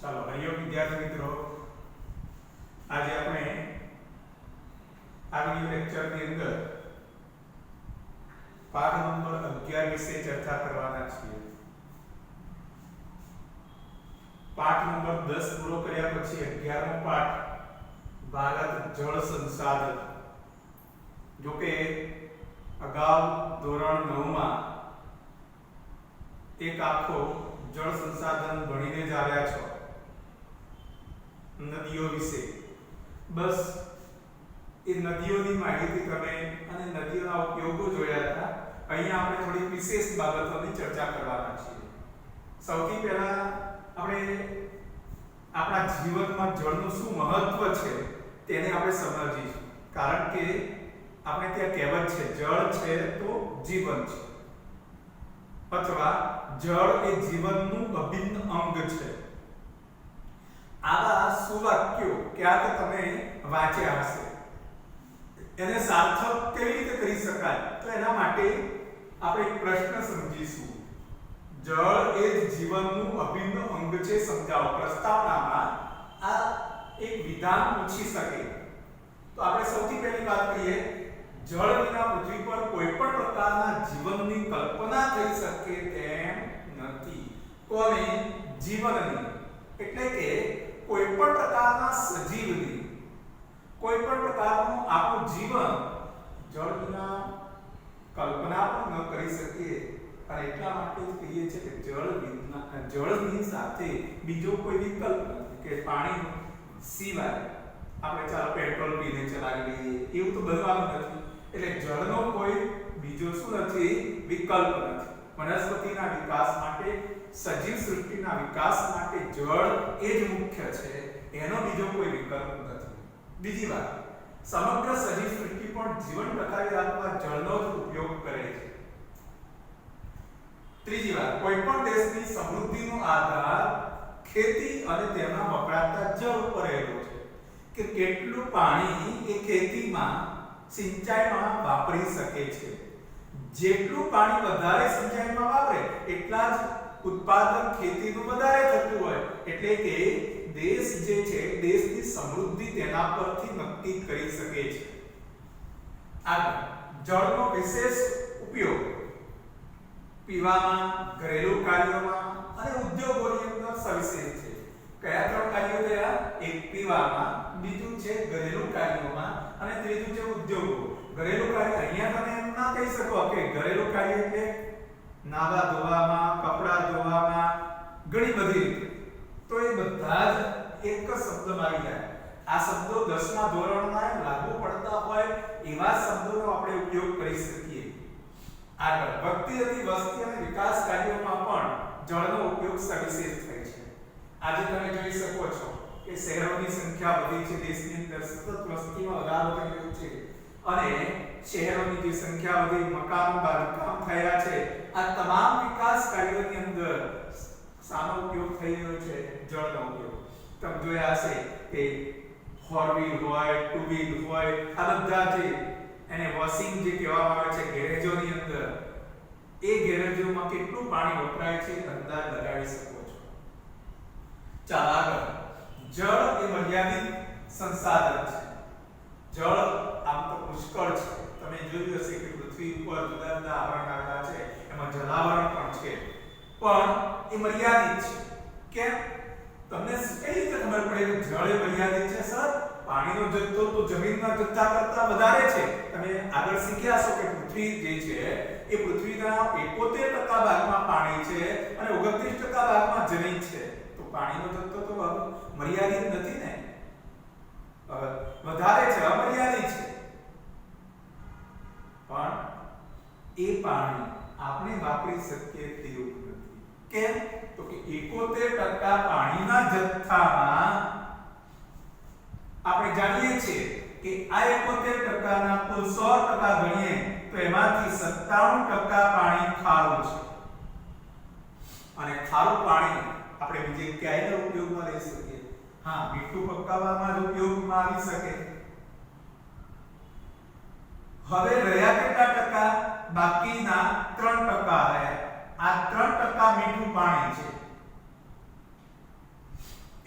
ચાલો હરિયો વિદ્યાર્થી મિત્રો, આજે આપણે આ વિડિયો લેક્ચરની અંદર પાઠ નંબર 11 વિશે ચર્ચા કરવાના છીએ. પાઠ નંબર 10 પૂરો કર્યા પછી 11મો પાઠ ભારત જળ સંસાધન. જો કે અગાઉ ધોરણ 9 માં એક આખો જળ સંસાધન ભણીને જ આવ્યા છો, નદીઓ વિશે. બસ એ નદીઓની માહિતી તમે અને નદીઓના ઉપયોગો જોયા હતા. અહીંયા આપણે થોડી વિશેષ બાબતોની ચર્ચા કરવાના છીએ. સૌથી પહેલા આપણે આપણા જીવનમાં જળનું શું મહત્વ છે તેને આપણે સમજીશું. કારણ કે આપણે ત્યાં કહેવત છે, જળ છે તો જીવન છે, અથવા જળ એ જીવનનું અભિન્ન અંગ છે. આવા સુવાક્યો ક્યાંક તમે વાંચ્યા હશે. એને સાર્થક કેવી રીતે કરી શકાય, તો એના માટે આપણે એક પ્રશ્ન સમજીશું. જળ એ જ જીવનનું અભિન્ન અંગ છે સમજાવો. પ્રસ્તાવનામાં આ એક વિધાન પૂછી શકે તો આપણે સૌથી પહેલી વાત કરીએ, જળ વિના પૃથ્વી પર કોઈ પણ પ્રકારના જીવનની કલ્પના થઈ શકે તેમ નથી. કોને? જીવનની. એટલે કે કોઈ પણ પ્રકારના સજીવની, કોઈ પણ પ્રકારનું આપણું જીવન જળ વિના કલ્પના પણ ન કરી શકીએ. અને એટલા માટે જ કહીએ છીએ કે જળની સાથે બીજો કોઈ વિકલ્પ નથી, કે પાણી સિવાય આપણે ચાલો પેટ્રોલ પીને ચલાવી લઈએ એવું તો બનવાનું નથી. એટલે જળનો કોઈ બીજો શું નથી? વિકલ્પ નથી. વનસ્પતિના વિકાસ માટે, સજીવ સૃષ્ટિના વિકાસ માટે જળ એ જ મુખ્ય છે, એનો બીજો કોઈ વિકલ્પ નથી. બીજી વાત, સમગ્ર સજીવ સૃષ્ટિ પણ જીવન ટકાવી રાખવા જળનો જ ઉપયોગ કરે છે. ત્રીજી વાત, કોઈ પણ દેશની સમૃદ્ધિનો આધાર ખેતી અને તેમાં વપરાતા જળ ઉપર રહેલો છે, કે કેટલું પાણી એ ખેતીમાં સિંચાઈમાં વાપરી શકે છે. જેટલું પાણી વધારે સિંચાઈમાં વાપરે એટલા જ ઉત્પાદન ખેતીનું વધારે થતું હોય. એટલે કે દેશ જે છે, દેશની સમૃદ્ધિ તેના પરથી નક્કી કરી શકે છે. આગળ, જળનો વિશેષ ઉપયોગ પીવામાં, ઘરેલુ કાર્યોમાં અને ઉદ્યોગોની અંદર સવિશેષ છે. કયા ત્રણ કાર્યો થયા? એક પીવામાં, બીજું છે ઘરેલુ કાર્યોમાં અને ત્રીજું છે ઉદ્યોગો. ઘરેલુ કાર્ય અહીંયા તમે એમ ના કહી શકો કે ઘરેલુ કાર્ય એટલે નાવા ધોવામાં, કપડા ધોવામાં, ઘણી બધી રીતે. તો એ બધા જ એક જ શબ્દમાં આવી જાય. આ શબ્દો 10મા ધોરણમાં લાગુ પડતા હોય એવા શબ્દોનો આપણે ઉપયોગ કરી શકીએ. આગળ, વસ્તી અને વિકાસ કાર્યોમાં પણ જળનો ઉપયોગ સવિશેષ થાય છે. આજે તમે જોઈ શકો છો કે શહેરોની સંખ્યા વધી છે, દેશની અંદર સતત વસ્તીમાં વધારો થઈ રહ્યો છે અને શહેરોની જે સંખ્યા વધી, મકાનો બાંધકામ થયા છે, આ તમામ વિકાસ કાર્યોની અંદર શાનો ઉપયોગ થઈ રહ્યો છે? જળનો ઉપયોગ. તમે જોયા હશે કે 4 વ્હીલ હોય, 2 વ્હીલ હોય, આ બધા જે એને વોશિંગ જે કહેવામાં આવે છે ગેરેજોની અંદર, એ ગેરેજોમાં કેટલું પાણી વપરાય છે અંદાજ લગાવી શકો છો. ચાલો આગળ, જળ એ મર્યાદિત સંસાધન છે. જળ આમ તો પુષ્કળ છે. તમે જોયું હશે કે પૃથ્વી ઉપર જુદા જુદા આવરણ આવેલા છે, એમાં જલાવરણ પણ છે, પણ એ મર્યાદિત છે. કેમ? તમને કઈ રીતે ખબર પડે કે જળ એ મર્યાદિત છે? સર, પાણીનો જથ્થો તો જમીનના જથ્થા કરતા વધારે છે. તમે આગળ શીખ્યા છો કે પૃથ્વી જે છે એ પૃથ્વીના 71% ભાગમાં પાણી છે અને 29% ભાગમાં જમીન છે. તો પાણીનો જથ્થો તો મર્યાદિત નથી ને, વધારે છે, અમર્યાદિત છે. પણ એ પાણી આપણે વાપરી શકીએ તેવું નથી. કેમ? તો કે 71% પાણીના જથ્થામાં આપણે જાણીએ છીએ કે આ 71% ના કુલ 100% ગણીએ તો એમાંથી 97% પાણી ખારું છે. અને ખારું પાણી આપણે બીજે ક્યાંય ઉપયોગમાં લઈ શકીએ? હા, મીઠું પકાવવામાં જ ઉપયોગમાં આવી શકે. હવે રહ્યા કેટલા ટકા? બાકીના 3% રહ્યા. આ 3% મીઠું પાણી છે.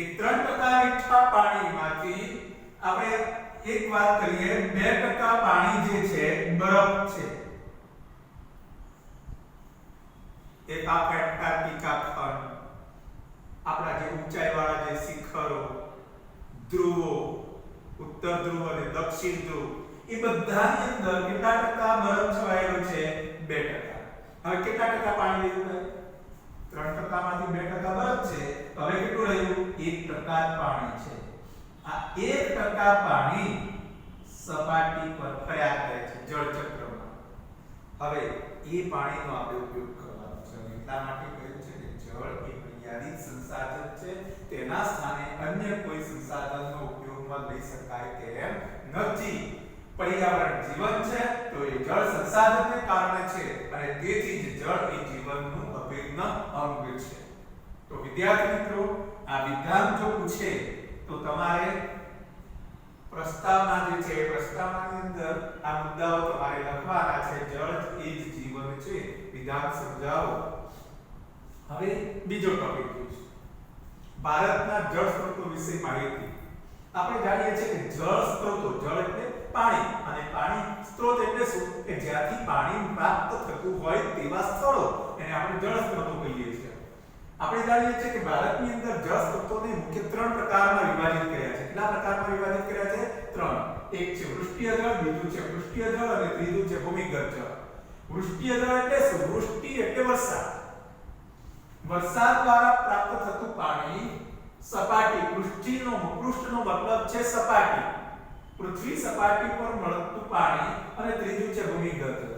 કે 3% મીઠા પાણીમાંથી આપણે એક વાત કરીએ 2% પાણી જે છે બરફ છે. એક એન્ટાર્કટિકા ખંડ, આપણા જે ઊંચાઈવાળા જે શિખરો, ધ્રુવો, ઉત્તર ધ્રુવ અને દક્ષિણ ધ્રુવ, એ બધાની અંદર કેટલા ટકા બરફ છવાયેલો છે? 2%. હવે કેટલા ટકા પાણી રહ્યું? 3% માંથી 2% બરફ છે. હવે કેટલું રહ્યું? 1% પાણી છે. આ 1% પાણી સપાટી પર ફર્યા કરે છે જળ ચક્રમાં. હવે એ પાણીનો આપણે ઉપયોગ કરવાનો છે. એટલા માટે કહ્યું છે કે જળ એ મર્યાદિત સંસાધન છે. તેના સ્થાને અન્ય કોઈ સંસાધનનો ઉપયોગમાં લઈ શકાય તેમ નથી. પર્યાવરણ જીવન છે તો એ જળ સંસાધનને કારણે છે અને તેથી જ જળ એ જીવનનું અભિન્ન અંગ છે. તો વિદ્યાર્થી મિત્રો, આ વિધાન જો પૂછે તો તમારે પ્રસ્તાવના જે છે પ્રસ્તાવનાની અંદર આ મુદ્દાઓ તમારે લખવાના છે. જળ એ જ જીવન છે. વિધાન સમજાવો. હવે બીજો ટોપિક જોઈશું. ભારતના જળ સ્ત્રોતો વિશે માહિતી. આપણે જાણીએ છીએ કે જળ સ્ત્રોતો, જળ એટલે પાણી, અને પાણી સ્ત્રોત એટલે શું? કે જ્યાંથી પાણી પ્રાપ્ત થતું હોય તેવા સ્થળો, એને આપણે જળ સ્ત્રોતો કહીએ છીએ. આપણે જાણીએ છીએ કે ભારતની અંદર જળ સ્ત્રોતોને મુખ્ય 3 પ્રકારમાં વિભાજિત કર્યા છે. કેટલા પ્રકારમાં વિભાજિત કર્યા છે? 3. એક છે વૃષ્ટિય જળ, બીજું છે પૃષ્ઠીય જળ અને ત્રીજું છે ભૂમિગત જળ. વૃષ્ટિય જળ એટલે શું? વૃષ્ટિ એટલે વરસાદ. વરસાદ દ્વારા પ્રાપ્ત થતું પાણી સપાટી, પૃષ્ઠનો મતલબ છે સપાટી, પૃથ્વી સપાટી પર મળતું પાણી. અને ત્રીજું છે ભૂમિગત જળ,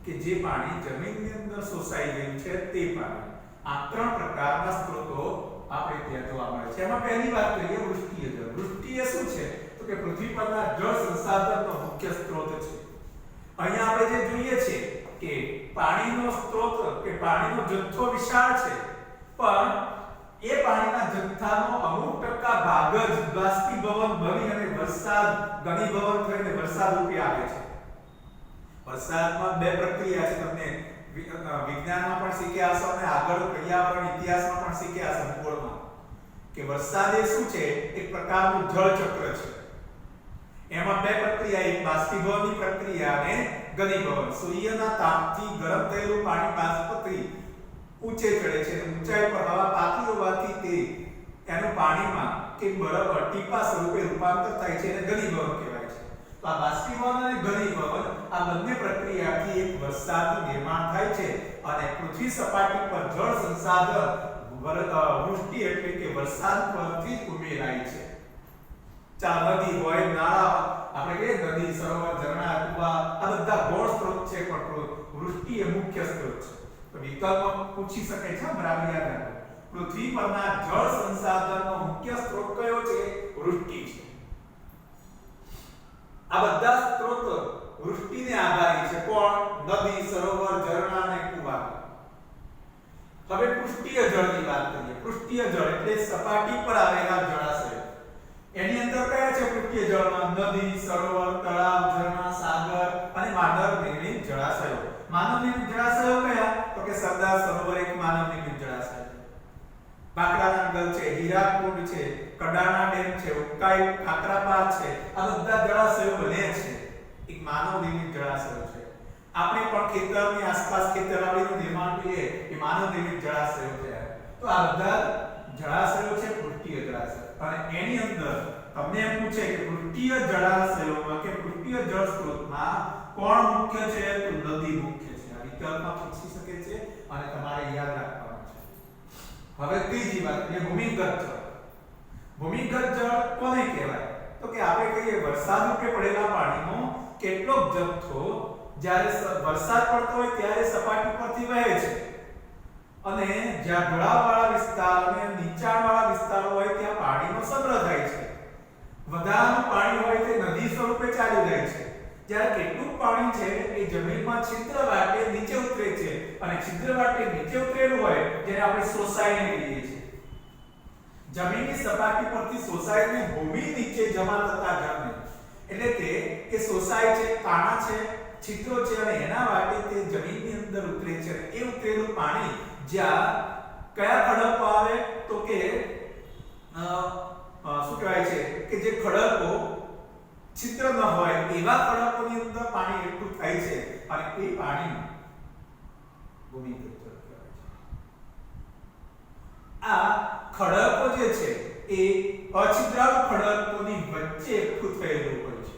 કે જે પાણી જમીનની અંદર શોષાઈ ગયું છે તે પાણી. આ 3 પ્રકારના સ્ત્રોતો આપણે ત્યાં જોવા મળે છે. એમાં પહેલી વાત કરીએ વૃષ્ટિય જળ. વૃષ્ટિ એ શું છે? તો કે પૃથ્વી પરના જળ સંસાધનનો મુખ્ય સ્ત્રોત છે. અહીંયા આપણે જે જોઈએ છે કે પાણીનો સ્ત્રોત કે પાણીનો જથ્થો વિશાળ છે, પણ એ પાણીના જથ્થાનો અમુક ટકા ભાગ જ બાષ્પીભવન બની અને વરસાદ ઘનીભવન થઈને વરસાદ રૂપે આવે છે. વરસાદમાં 2 પ્રક્રિયા છે. તમને વિજ્ઞાનમાં પણ શીખ્યા હશો અને આગળ પર્યાવરણ ઇતિહાસમાં પણ શીખ્યા હશો ભૂગોળમાં, કે વરસાદ એ શું છે? એક પ્રકારનું જળ ચક્ર છે. એમાં 2 પ્રક્રિયા, એક બાષ્પીભવનની પ્રક્રિયા અને ઘનીભવન. સૂર્યના તાપથી ગરમ થયેલું પાણી બાષ્પથી ઊંચે ચડે છે અને ઊંચાઈ પર હવા પાકી હોવાથી તે એનું પાણીમાં કે બરફ ટીપા સ્વરૂપે રૂપાંતર થાય છે અને ઘનીભવન કહેવાય છે. તો આ બાષ્પીભવન અને ઘનીભવન આ બંને પ્રક્રિયાથી એક વરસાદનું નિર્માણ થાય છે અને પૃથ્વી સપાટી પર જળ સંસાધન વૃષ્ટિ એટલે કે વરસાદ પરથી ઉમેરાય છે. નદી હોય, નાળા, આપણે કહીએ નદી, સરોવર, ઝરણા, કુવા, આ બધા ગૌણ સ્ત્રોત છે, પણ વૃષ્ટિ એ મુખ્ય સ્ત્રોત છે. તો વિકલ્પમાં પૂછી શકાય છે, બરાબર યાદ રાખો. પૃથ્વી પરના જળ સંસાધનનો મુખ્ય સ્ત્રોત કયો છે? વૃષ્ટિ છે. આ બધા સ્ત્રોત વૃષ્ટિને આધારિત છે. કોણ? નદી, સરોવર, ઝરણા અને કુવા. હવે પૃષ્ઠીય જળની વાત કરીએ. પૃષ્ઠીય જળ એટલે સપાટી પર આવેલા જળાશયો. એની અંદર કયા છે પૃષ્ઠીય જળમાં? નદી, સરોવર, તળાવ, ઝરણા, સાગર અને માનવ નિર્મિત જળાશયો. માનવ નિર્મિત જળાશયો કયા? તો કે સરદાર સરોવર એક માનવ નિર્મિત જળાશય છે. બાકરાનગર છે, હીરાકુંડ છે, કડાણા ડેમ છે, ઉકાઈ કાકરાપાર છે, આ બધા જળાશયો બને છે એક માનવ નિર્મિત જળાશયો છે. આપણે પણ ખેતરની આસપાસ ખેતરવાડીનું નિર્માણ કરીએ એ માનવ નિર્મિત જળાશયો છે. તો આ બધા જળાશયો છે પૃષ્ઠીય જળાશય. અને એની અંદર તમને એમ પૂછે કે પૃષ્ઠીય જળાશયોમાં કે પૃષ્ઠીય જળ સ્ત્રોતમાં કોણ મુખ્ય છે? તો નદી મુખ્ય છે. આ વિકલ્પમાં પૂછી શકે છે અને તમારે યાદ રાખવાનું છે. હવે ત્રીજી વાત એ ભૂમિગત જળ. ભૂમિગત જળ કોને કહેવાય? તો કે આપણે કહીએ વરસાદ રૂપે પડેલા પાણીનો કેટલોક જથ્થો જ્યારે વરસાદ પડતો હોય ત્યારે સપાટી પરથી વહે છે અને જ્યાં ઢોળાવવાળા વિસ્તાર અને નીચાણવાળા વિસ્તારો હોય ત્યાં પાણીનો સંગ્રહ થાય છે. વધારાનું પાણી હોય તે નદી સ્વરૂપે ચાલી જાય છે. જ્યારે કેટલું પાણી છે એ જમીનમાં છિદ્ર વાટે નીચે ઉતરે છે અને છિદ્ર વાટે નીચે ઉતરેલું હોય જેને આપણે શોષાઈને કહીએ છીએ. જમીનની સપાટી પરથી શોષાઈને ભૂમિ નીચે જમા થતા જળને એટલે કે શોષાય છે, કાણા છે, છિદ્રો છે અને એના વાટે તે જમીનની અંદર ઉતરે છે. એ ઉતરેલું પાણી જ્યાં કયા ખડકો આવે? તો કે શું કહેવાય છે કે જે ખડકો છિદ્ર ન હોય એવા ખડકોની અંદર પાણી એકઠું થાય છે અને એ પાણી ભૂમિગત જળ કહેવાય છે. આ ખડકો જે છે એ અછિદ્રાળુ ખડકોની વચ્ચે એકઠું થયેલું હોય છે.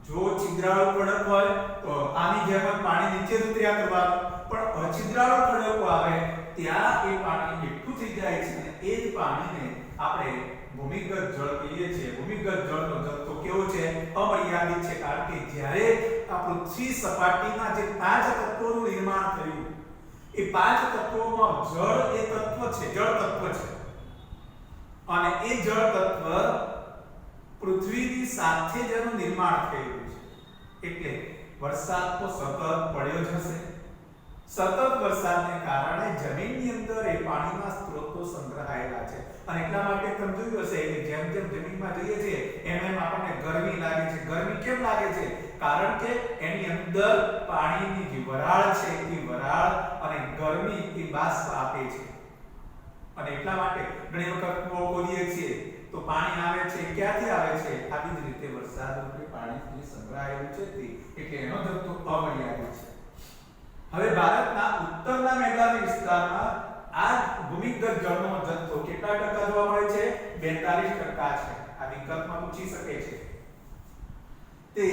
જો છિદ્રાળુ ખડક હોય તો આની જેમ જ પાણી નીચે ઉતર્યા કરવાનું, પણ અછિદ્રાળુ ખડકો આવે ત્યાં એ પાણી એકઠું થઈ જાય છે અને એ જ પાણીને આપણે ભૂમિગત જળ કહીએ છીએ. ભૂમિગત જળનો જથ્થો કેવો છે? અમર્યાદિત છે, કારણ કે જ્યારે આ પૃથ્વી સપાટીના જે 5 તત્વોનું નિર્માણ થયું એ 5 તત્વોમાં જળ એ તત્વ છે, જળ તત્વ છે, અને એ જળ તત્વ પૃથ્વીની સાથે જ એનું નિર્માણ થયેલું છે. એટલે વરસાદ તો સતત પડ્યો જ હશે. સતત વરસાદને કારણે જમીનની અંદર એ પાણીના સ્ત્રોતો સંગ્રહાયેલા છે અને એટલા માટે તમે જોયું હશે કે જેમ જેમ જમીનમાં જઈએ છીએ એમ એમ આપણને ગરમી લાગે છે. ગરમી કેમ લાગે છે? કારણ કે એની અંદર પાણીની જે વરાળ છે એ વરાળ અને ગરમી એ બાષ્પ આપે છે અને એટલા માટે ઘણી વખત કૂવો ખોદીએ છીએ તો પાણી આવે છે. ક્યાંથી આવે છે? આવી જ રીતે વરસાદ રૂપે પાણી સંગ્રહાયેલું છે તે, એટલે એનો જથ્થો અમર્યાદિત છે. હવે ભારતના ઉત્તરના મેદાની વિસ્તારમાં આ ભૂમિગત જળનો જથ્થો કેટલા ટકા જોવા મળે છે? 42% છે. આ વિકલ્પમાં પૂછી શકે છે. તે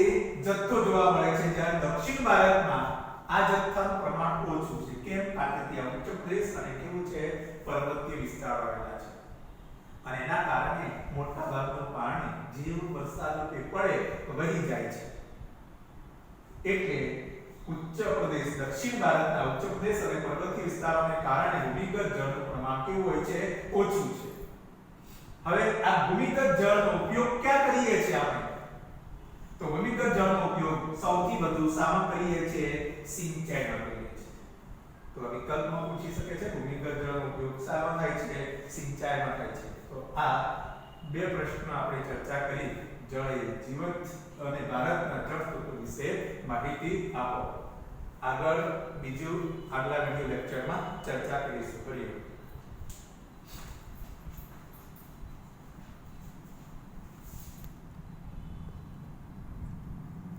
જથ્થો જોવા મળે છે, જ્યારે દક્ષિણ ભારતમાં આ જથ્થાનું પ્રમાણ ઓછું છે. કેમ? કારણ કે ત્યાં ઉચ્ચ પ્રદેશ અને કેવું છે? પર્વતીય વિસ્તારો આવેલા છે અને એના કારણે મોટા ભાગનું પાણી જેવું વરસાદ પડે તો વહી જાય છે. એટલે ઉચ્ચ પ્રદેશ, દક્ષિણ ભારતના ઉચ્ચ પ્રદેશ અને પર્વતીય વિસ્તારોને કારણે ભૂમિગત જળનું પ્રમાણ કેવું હોય છે? ઓછું છે. હવે આ ભૂમિગત જળનો ઉપયોગ ક્યાં કરીએ છીએ આપણે? તો ભૂમિગત જળનો ઉપયોગ સૌથી વધુ શામાં કરીએ છીએ? સિંચાઈમાં કરીએ છીએ. તો આ વિકલ્પમાં પૂછી શકે છે ભૂમિગત જળનો ઉપયોગ શામાં થાય છે? સિંચાઈમાં થાય છે. તો આ બે પ્રશ્નો આપણે ચર્ચા કરી. જળ એ જીવન અને ભારતના જળ સ્ત્રોતો વિશે માહિતી આપો. આગળ આગલા વિડિયો લેક્ચરમાં ચર્ચા કરીશું.